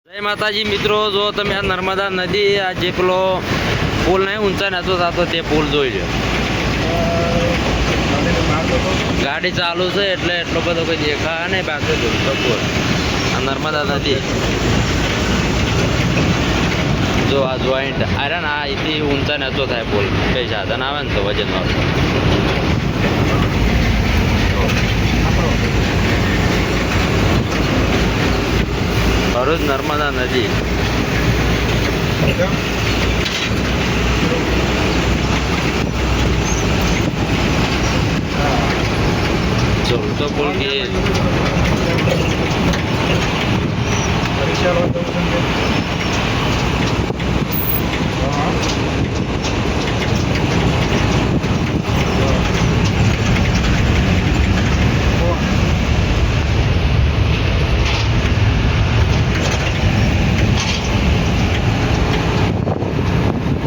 જય માતાજી મિત્રો, જો તમે આ નર્મદા નદી આ જે પેલો પુલ નહીં ઊંચા નતો થતો તે પુલ જોઈ લો. ગાડી ચાલુ છે એટલે એટલો બધો કોઈ દેખાય નહીં, બાકી ધૂળતો પુલ આ નર્મદા નદી જો આ જોઈન્ટ અરે ને આ અહીંથી ઊંચા નતો થાય પુલ. કઈ સાધન આવે ને તો વજન વાળું. ભરૂચ નર્મદા નદી ચલતો પુલ કે